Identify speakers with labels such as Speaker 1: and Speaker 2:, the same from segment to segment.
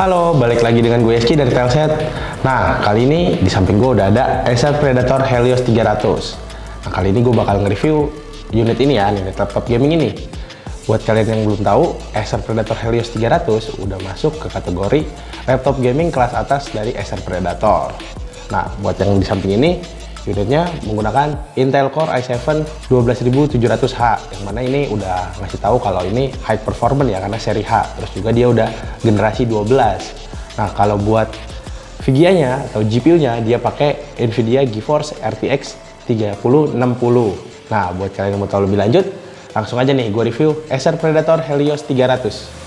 Speaker 1: Halo, balik lagi dengan gue Eski dari Telset. Nah, kali ini di samping gue udah ada Acer Predator Helios 300. Nah, kali ini gue bakal nge-review unit ini ya, unit laptop gaming ini. Buat kalian yang belum tahu, Acer Predator Helios 300 udah masuk ke kategori laptop gaming kelas atas dari Acer Predator. Nah, buat yang di samping ini, unitnya menggunakan Intel Core i7 12700H, yang mana ini udah ngasih tahu kalau ini high performance ya, karena seri H. Terus juga dia udah generasi 12. Nah, kalau buat VGA-nya atau GPU-nya dia pakai Nvidia GeForce RTX 3060. Nah, buat kalian yang mau tahu lebih lanjut, langsung aja nih gue review Acer Predator Helios 300.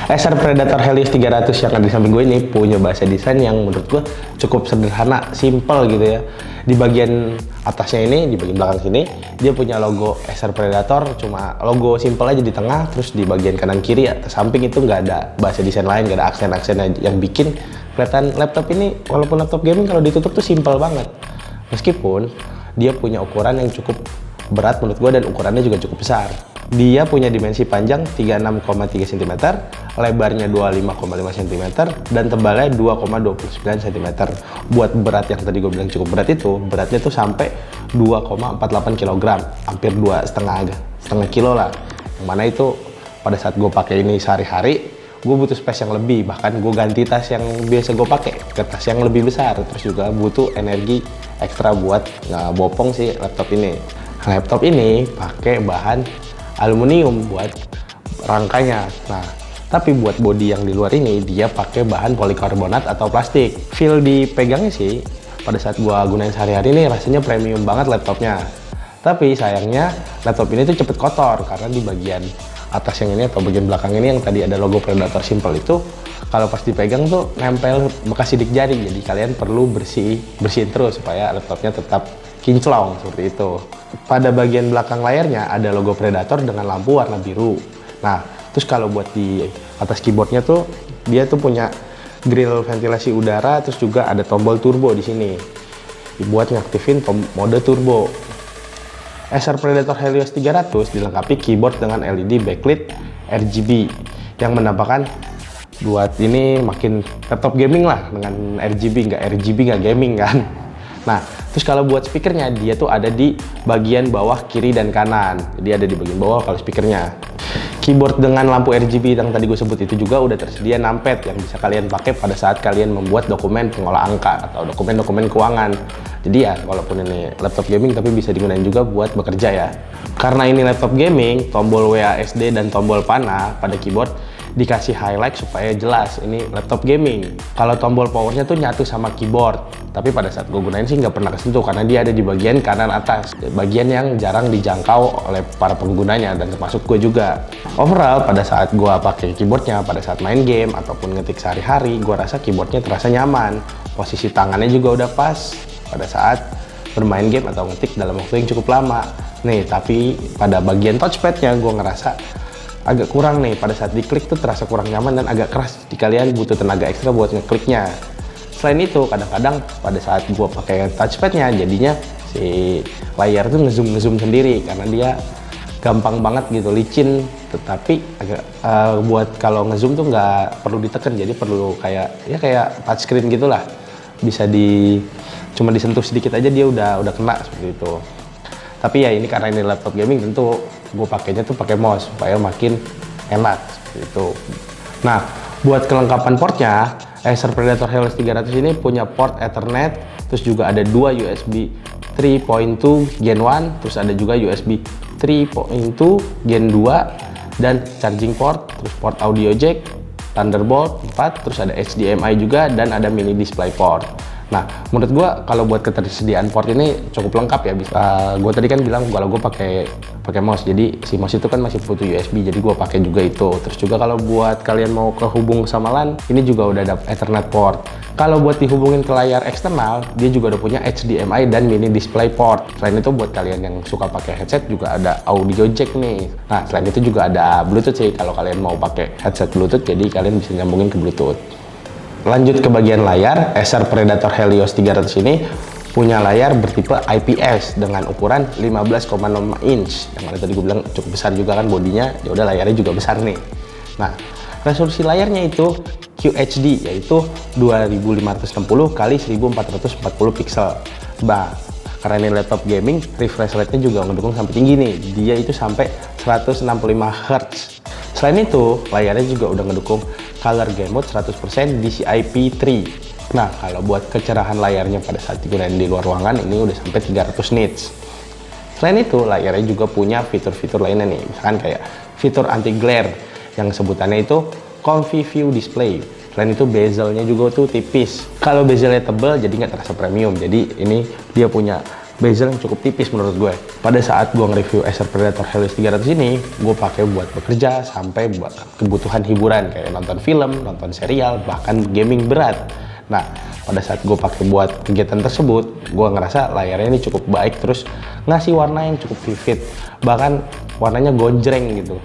Speaker 1: Acer Predator Helios 300 yang ada di samping gue ini punya bahasa desain yang menurut gue cukup sederhana, simple gitu ya. Di bagian atasnya ini, di bagian belakang sini, dia punya logo Acer Predator, cuma logo simple aja di tengah. Terus di bagian kanan kiri atas samping itu nggak ada bahasa desain lain, nggak ada aksen-aksen yang bikin kelihatan laptop ini, walaupun laptop gaming kalau ditutup tuh simple banget. Meskipun dia punya ukuran yang cukup berat menurut gue dan ukurannya juga cukup besar. Dia punya dimensi panjang 36,3 cm, lebarnya 25,5 cm, dan tebalnya 2,29 cm. Buat berat yang tadi gue bilang cukup berat itu, beratnya tuh sampai 2,48 kg, hampir 2,5 kilo lah. Yang mana itu pada saat gue pakai ini sehari-hari, gue butuh space yang lebih. Bahkan gue ganti tas yang biasa gue pakai ke tas yang lebih besar. Terus juga butuh energi ekstra buat ngebopong si laptop ini. Laptop ini pakai bahan aluminium buat rangkanya. Nah, tapi buat bodi yang di luar ini dia pakai bahan polikarbonat atau plastik. Feel dipegangnya sih pada saat gua gunain sehari-hari ini rasanya premium banget laptopnya. Tapi sayangnya laptop ini tuh cepet kotor karena di bagian atas yang ini atau bagian belakang ini yang tadi ada logo Predator simple itu, kalau pas dipegang tuh nempel bekas sidik jari. Jadi kalian perlu bersihin terus supaya laptopnya tetap kinclong seperti itu. Pada bagian belakang layarnya ada logo Predator dengan lampu warna biru. Nah, terus kalau buat di atas keyboardnya tuh dia tuh punya grill ventilasi udara, terus juga ada tombol turbo di sini buat ngaktifin mode turbo. Acer Predator Helios 300 dilengkapi keyboard dengan LED backlit RGB yang menampakkan buat ini makin laptop gaming lah dengan RGB, nggak gaming kan. Nah, terus kalau buat speakernya dia tuh ada di bagian bawah kiri dan kanan. Jadi ada di bagian bawah kalau speakernya. Keyboard dengan lampu RGB yang tadi gue sebut itu juga udah tersedia numpad yang bisa kalian pakai pada saat kalian membuat dokumen pengolah angka atau dokumen-dokumen keuangan. Jadi ya, walaupun ini laptop gaming tapi bisa digunakan juga buat bekerja ya. Karena ini laptop gaming, tombol WASD dan tombol panah pada keyboard dikasih highlight supaya jelas ini laptop gaming. Kalau tombol powernya tuh nyatu sama keyboard, tapi pada saat gue gunain sih nggak pernah kesentuh karena dia ada di bagian kanan atas, bagian yang jarang dijangkau oleh para penggunanya dan termasuk gue juga. Overall pada saat gue pakai keyboardnya pada saat main game ataupun ngetik sehari-hari, gue rasa keyboardnya terasa nyaman. Posisi tangannya juga udah pas pada saat bermain game atau ngetik dalam waktu yang cukup lama. Nih, tapi pada bagian touchpadnya gue ngerasa agak kurang nih, pada saat diklik tuh terasa kurang nyaman dan agak keras. Jadi kalian butuh tenaga ekstra buat ngekliknya. Selain itu, kadang-kadang pada saat gue pakai touchpadnya jadinya si layar tuh ngezoom sendiri karena dia gampang banget gitu, licin. Tetapi agak buat kalau ngezoom tuh nggak perlu ditekan, jadi perlu kayak touchscreen gitulah. Bisa cuma disentuh sedikit aja dia udah kena seperti itu. Tapi ya ini karena ini laptop gaming, tentu gue pakainya tuh pakai mouse supaya makin enak seperti itu. Nah, buat kelengkapan portnya, Acer Predator Helios 300 ini punya port Ethernet, terus juga ada dua USB 3.2 Gen 1, terus ada juga USB 3.2 Gen 2 dan charging port, terus port audio jack, Thunderbolt 4, terus ada HDMI juga dan ada mini display port. Nah, menurut gue kalau buat ketersediaan port ini cukup lengkap ya. Gue tadi kan bilang kalau gue pakai mouse, jadi si mouse itu kan masih butuh USB, jadi gue pakai juga itu. Terus juga kalau buat kalian mau kehubung sama LAN, ini juga udah ada Ethernet port. Kalau buat dihubungin ke layar eksternal, dia juga udah punya HDMI dan mini display port. Selain itu buat kalian yang suka pakai headset juga ada audio jack nih. Nah, selain itu juga ada Bluetooth sih kalau kalian mau pakai headset Bluetooth, jadi kalian bisa nyambungin ke Bluetooth. Lanjut ke bagian layar, Acer Predator Helios 300 ini punya layar bertipe IPS dengan ukuran 15,6 inch. Yang mana tadi gue bilang cukup besar juga kan bodinya, ya udah layarnya juga besar nih. Nah, resolusi layarnya itu QHD, yaitu 2560 x 1440 pixel. Bah, karena ini laptop gaming, refresh rate-nya juga mendukung sampai tinggi nih. Dia itu sampai 165 Hz. Selain itu, layarnya juga udah ngedukung color game mode 100% DCI-P3. Nah, kalau buat kecerahan layarnya pada saat digunakan di luar ruangan, ini udah sampai 300 nits. Selain itu, layarnya juga punya fitur-fitur lainnya nih, misalkan kayak fitur anti-glare yang sebutannya itu Comfy View Display. Selain itu, bezelnya juga tuh tipis. Kalau bezelnya tebal, jadi nggak terasa premium. Jadi ini dia punya bezel yang cukup tipis menurut gue. Pada saat gue nge-review Acer Predator Helios 300 ini, gue pakai buat bekerja sampai buat kebutuhan hiburan kayak nonton film, nonton serial, bahkan gaming berat. Nah, pada saat gue pakai buat kegiatan tersebut, gue ngerasa layarnya ini cukup baik, terus ngasih warna yang cukup vivid, bahkan warnanya gonjreng gitu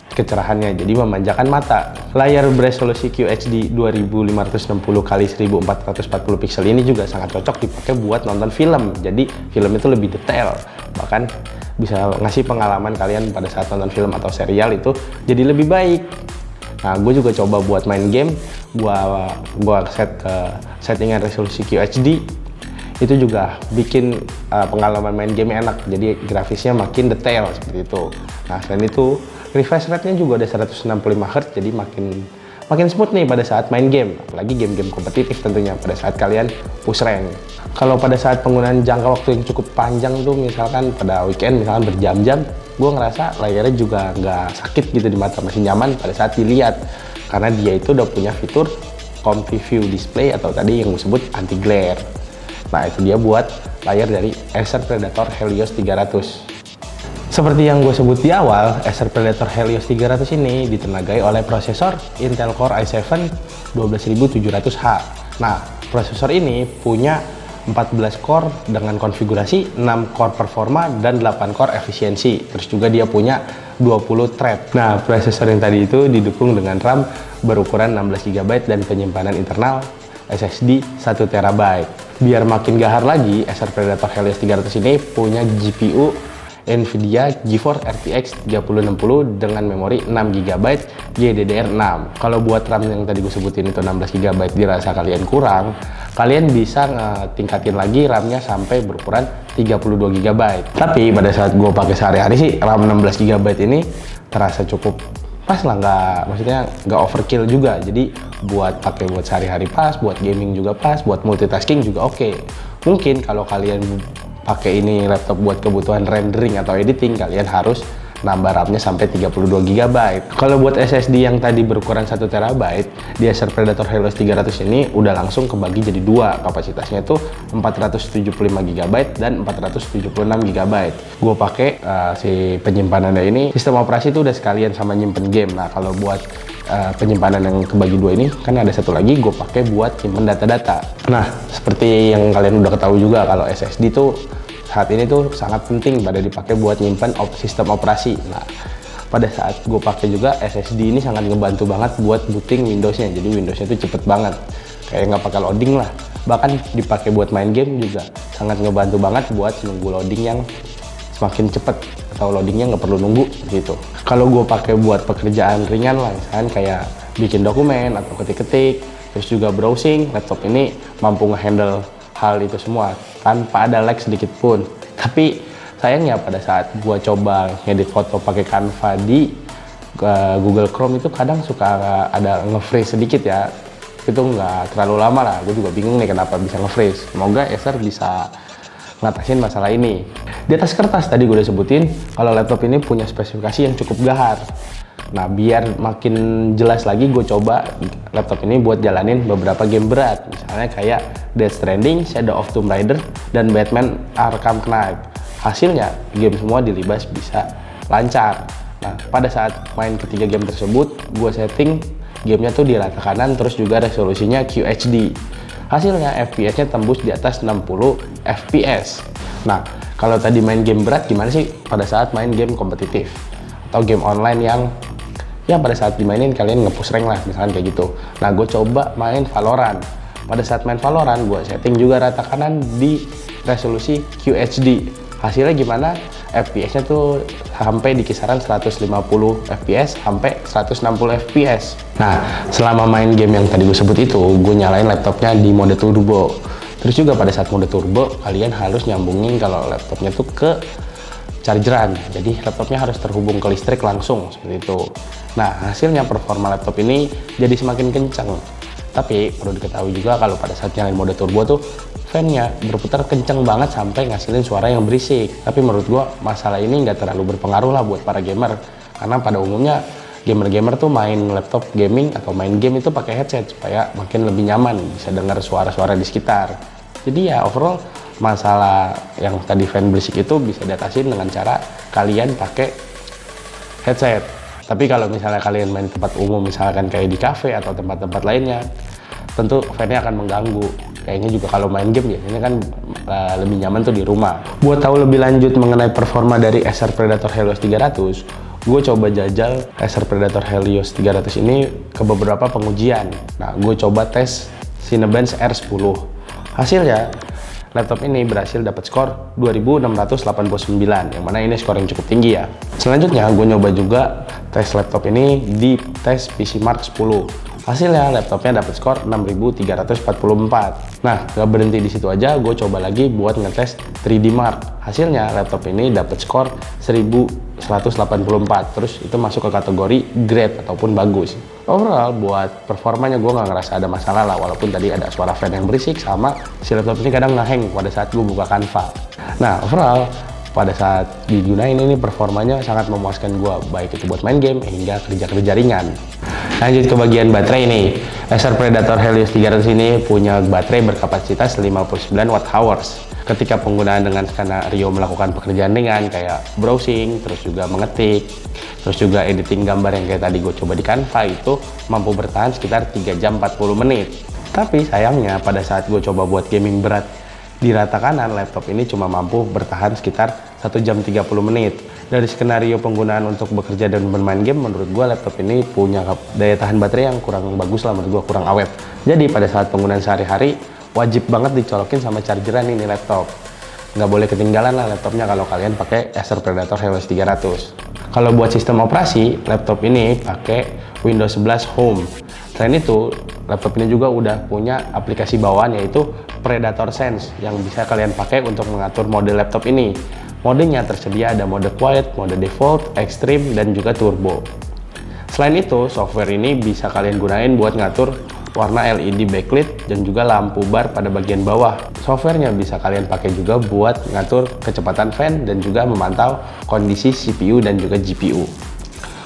Speaker 1: kecerahannya, jadi memanjakan mata. Layar beresolusi QHD 2560 x 1440 pixel ini juga sangat cocok dipakai buat nonton film, jadi film itu lebih detail, bahkan bisa ngasih pengalaman kalian pada saat nonton film atau serial itu jadi lebih baik. Nah, gue juga coba buat main game, gua set ke settingan resolusi QHD, itu juga bikin pengalaman main game enak, jadi grafisnya makin detail seperti itu. Nah, selain itu refresh rate-nya juga ada 165 Hz, jadi makin smooth nih pada saat main game, apalagi game-game kompetitif tentunya pada saat kalian push rank. Kalau pada saat penggunaan jangka waktu yang cukup panjang tuh, misalkan pada weekend, misalkan berjam-jam, gue ngerasa layarnya juga nggak sakit gitu di mata, masih nyaman pada saat dilihat, karena dia itu udah punya fitur Comfy View Display atau tadi yang disebut anti glare. Nah, itu dia buat layar dari Acer Predator Helios 300. Seperti yang gue sebut di awal, Acer Predator Helios 300 ini ditenagai oleh prosesor Intel Core i7 12700H. Nah, prosesor ini punya 14 core dengan konfigurasi 6 core performa dan 8 core efisiensi. Terus juga dia punya 20 thread. Nah, prosesor yang tadi itu didukung dengan RAM berukuran 16GB dan penyimpanan internal SSD 1TB. Biar makin gahar lagi, Acer Predator Helios 300 ini punya GPU Nvidia GeForce RTX 3060 dengan memori 6GB GDDR6. Kalau buat RAM yang tadi gue sebutin itu 16GB dirasa kalian kurang, kalian bisa tingkatin lagi RAM-nya sampai berukuran 32GB. Tapi pada saat gue pakai sehari-hari sih, RAM 16GB ini terasa cukup pas lah, maksudnya nggak overkill juga. Jadi buat pakai buat sehari-hari pas, buat gaming juga pas, buat multitasking juga oke. Mungkin kalau kalian pakai ini laptop buat kebutuhan rendering atau editing, kalian harus nambah RAM-nya sampai 32GB. Kalau buat SSD yang tadi berukuran 1TB, di Acer Predator Helios 300 ini udah langsung kebagi jadi dua, kapasitasnya itu 475GB dan 476GB. Gue pakai si penyimpanannya ini, sistem operasi itu udah sekalian sama nyimpen game. Nah, kalau buat penyimpanan yang kebagi dua ini kan ada satu lagi gue pakai buat simpen data-data. Nah, seperti yang kalian udah ketahui juga, kalau SSD tuh saat ini tuh sangat penting pada dipakai buat nyimpen sistem operasi. Nah, pada saat gue pakai juga SSD ini sangat ngebantu banget buat booting Windowsnya. Jadi Windowsnya itu cepet banget, kayak nggak pakai loading lah. Bahkan dipakai buat main game juga sangat ngebantu banget buat nunggu loading yang semakin cepet, atau loadingnya nggak perlu nunggu gitu. Kalau gue pakai buat pekerjaan ringan lah, misalkan kayak bikin dokumen atau ketik-ketik, terus juga browsing, laptop ini mampu ngehandle hal itu semua tanpa ada lag sedikit pun. Tapi sayangnya pada saat gue coba ngedit foto pakai Canva di Google Chrome itu kadang suka ada nge-freeze sedikit ya. Itu nggak terlalu lama lah, gue juga bingung nih kenapa bisa nge-freeze. Semoga Acer bisa ngatasin masalah ini. Di atas kertas tadi gue udah sebutin kalau laptop ini punya spesifikasi yang cukup gahar. Nah, biar makin jelas lagi, gue coba laptop ini buat jalanin beberapa game berat, misalnya kayak Death Stranding, Shadow of Tomb Raider, dan Batman Arkham Knight. Hasilnya, game semua dilibas bisa lancar. Nah, pada saat main ketiga game tersebut, gue setting gamenya tuh di rata kanan, terus juga resolusinya QHD. Hasilnya FPS-nya tembus di atas 60 FPS. Nah, kalau tadi main game berat, gimana sih pada saat main game kompetitif atau game online yang pada saat dimainin kalian nge-push rank lah, misalkan kayak gitu. Nah, gue coba main Valorant. Pada saat main Valorant, gue setting juga rata kanan di resolusi QHD. Hasilnya gimana? FPS-nya tuh sampai di kisaran 150 FPS sampai 160 FPS. Nah, selama main game yang tadi gue sebut itu, gue nyalain laptopnya di mode turbo. Terus juga pada saat mode turbo, kalian harus nyambungin kalau laptopnya tuh ke chargeran. Jadi laptopnya harus terhubung ke listrik langsung seperti itu. Nah, hasilnya performa laptop ini jadi semakin kencang. Tapi perlu diketahui juga kalau pada saat nyalain mode turbo tuh fan-nya berputar kencang banget sampai ngasilin suara yang berisik. Tapi menurut gua masalah ini nggak terlalu berpengaruh lah buat para gamer. Karena pada umumnya gamer-gamer tuh main laptop gaming atau main game itu pakai headset supaya makin lebih nyaman, bisa dengar suara-suara di sekitar. Jadi ya overall masalah yang tadi fan berisik itu bisa diatasin dengan cara kalian pakai headset. Tapi kalau misalnya kalian main tempat umum, misalkan kayak di cafe atau tempat-tempat lainnya, tentu fan-nya akan mengganggu. Kayaknya juga kalau main game biasanya kan lebih nyaman tuh di rumah. Buat tahu lebih lanjut mengenai performa dari Acer Predator Helios 300, gue coba jajal Acer Predator Helios 300 ini ke beberapa pengujian. Nah, gue coba tes Cinebench R10. Hasilnya, laptop ini berhasil dapat skor 2689, yang mana ini skor yang cukup tinggi ya. Selanjutnya, gue nyoba juga tes laptop ini di tes PCMark 10. Hasilnya laptopnya dapat skor 6344. Nah, gak berhenti di situ aja, gue coba lagi buat ngetes 3D Mark. Hasilnya laptop ini dapat skor 1184. Terus itu masuk ke kategori great ataupun bagus. Overall buat performanya gue nggak ngerasa ada masalah lah, walaupun tadi ada suara fan yang berisik sama si laptop ini kadang ngehang pada saat gue buka Canva. Nah, overall pada saat digunain ini performanya sangat memuaskan gue, baik itu buat main game hingga kerja-kerja ringan. Lanjut ke bagian baterai nih. Acer Predator Helios 300 ini punya baterai berkapasitas 59 Wh. Ketika penggunaan dengan skenario melakukan pekerjaan ringan kayak browsing, terus juga mengetik, terus juga editing gambar yang kayak tadi gue coba di Canva, itu mampu bertahan sekitar 3 jam 40 menit. Tapi sayangnya pada saat gue coba buat gaming berat di rata kanan, laptop ini cuma mampu bertahan sekitar 1 jam 30 menit. Dari skenario penggunaan untuk bekerja dan bermain game, menurut gue laptop ini punya daya tahan baterai yang kurang bagus lah, menurut gue kurang awet. Jadi pada saat penggunaan sehari-hari, wajib banget dicolokin sama chargeran ini laptop. Nggak boleh ketinggalan lah laptopnya kalau kalian pakai Acer Predator Helios 300. Kalau buat sistem operasi, laptop ini pakai Windows 11 Home. Selain itu, laptop ini juga udah punya aplikasi bawaan yaitu Predator Sense yang bisa kalian pakai untuk mengatur mode laptop ini. Modenya tersedia ada mode quiet, mode default, extreme, dan juga turbo. Selain itu, software ini bisa kalian gunain buat ngatur warna LED backlit dan juga lampu bar pada bagian bawah. Softwarenya bisa kalian pakai juga buat ngatur kecepatan fan dan juga memantau kondisi CPU dan juga GPU.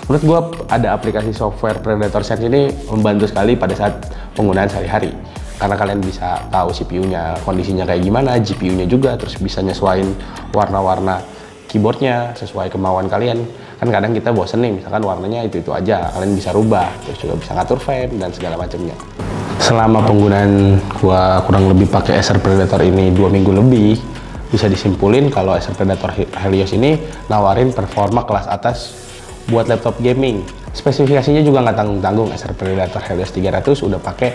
Speaker 1: Menurut gua ada aplikasi software Predator Sense ini membantu sekali pada saat penggunaan sehari-hari. Karena kalian bisa tahu CPU-nya kondisinya kayak gimana, GPU-nya juga, terus bisa nyesuaiin warna-warna keyboardnya sesuai kemauan kalian. Kan kadang kita bosen nih, misalkan warnanya itu aja, kalian bisa rubah, terus juga bisa ngatur fan dan segala macamnya. Selama penggunaan gua kurang lebih pakai Acer Predator ini 2 minggu lebih, bisa disimpulin kalau Acer Predator Helios ini nawarin performa kelas atas buat laptop gaming. Spesifikasinya juga nggak tanggung-tanggung. Acer Predator Helios 300 udah pakai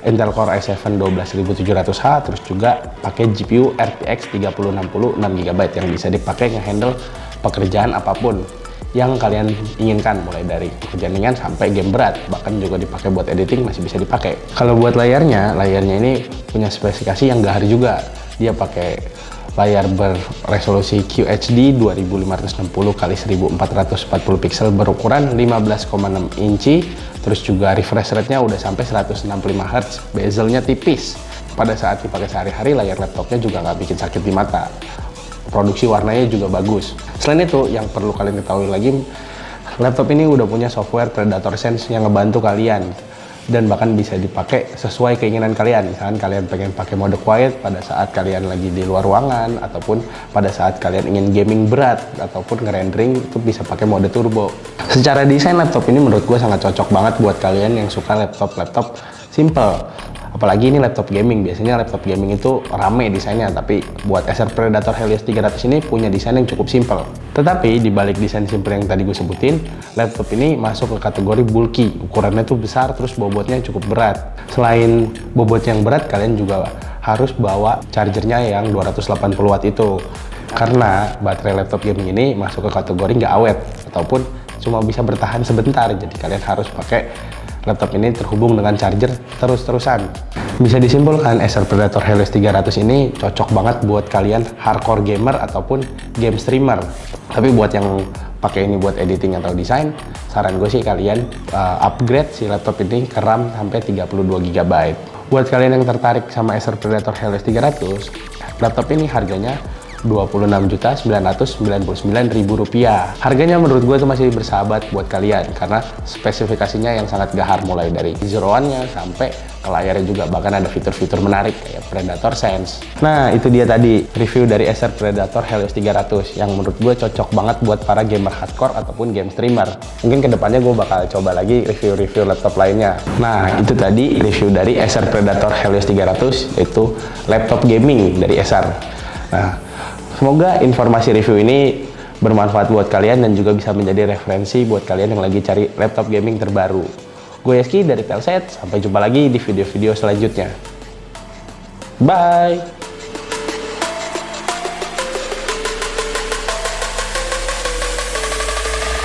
Speaker 1: Intel Core i7 12700H, terus juga pakai GPU RTX 3060 6GB yang bisa dipakai ngehandle pekerjaan apapun yang kalian inginkan, mulai dari pekerjaan ringan sampai game berat, bahkan juga dipakai buat editing masih bisa dipakai. Kalau buat layarnya ini punya spesifikasi yang gahar juga. Dia pakai layar beresolusi QHD 2560 x 1440 pixel berukuran 15,6 inci, terus juga refresh rate-nya udah sampai 165 Hz, bezelnya tipis. Pada saat dipakai sehari-hari, layar laptopnya juga nggak bikin sakit di mata. Produksi warnanya juga bagus. Selain itu, yang perlu kalian ketahui lagi, laptop ini udah punya software Predator Sense yang ngebantu kalian dan bahkan bisa dipakai sesuai keinginan kalian. Misalkan kalian pengen pakai mode quiet pada saat kalian lagi di luar ruangan, ataupun pada saat kalian ingin gaming berat ataupun ngerendering, itu bisa pakai mode turbo. Secara desain laptop ini menurut gue sangat cocok banget buat kalian yang suka laptop simple. Apalagi ini laptop gaming, biasanya laptop gaming itu rame desainnya, tapi buat Acer Predator Helios 300 ini punya desain yang cukup simple. Tetapi di balik desain simple yang tadi gue sebutin, laptop ini masuk ke kategori bulky, ukurannya tuh besar, terus bobotnya cukup berat. Selain bobot yang berat, kalian juga harus bawa chargernya yang 280 watt itu. Karena baterai laptop gaming ini masuk ke kategori nggak awet ataupun cuma bisa bertahan sebentar. Jadi kalian harus pakai laptop ini terhubung dengan charger terus-terusan. Bisa disimpulkan Acer Predator Helios 300 ini cocok banget buat kalian hardcore gamer ataupun game streamer. Tapi buat yang pakai ini buat editing atau desain, saran gue sih kalian upgrade si laptop ini ke RAM sampai 32 GB. Buat kalian yang tertarik sama Acer Predator Helios 300, laptop ini harganya Rp26.999.000. Harganya menurut gue itu masih bersahabat buat kalian karena spesifikasinya yang sangat gahar, mulai dari Zero One-nya sampai ke layarnya juga, bahkan ada fitur-fitur menarik kayak Predator Sense. Nah, itu dia tadi review dari Acer Predator Helios 300 yang menurut gue cocok banget buat para gamer hardcore ataupun game streamer. Mungkin kedepannya gue bakal coba lagi review-review laptop lainnya. Nah, itu tadi review dari Acer Predator Helios 300, yaitu laptop gaming dari Acer. Nah, semoga informasi review ini bermanfaat buat kalian dan juga bisa menjadi referensi buat kalian yang lagi cari laptop gaming terbaru. Gue Yeski dari Telset, sampai jumpa lagi di video-video selanjutnya. Bye!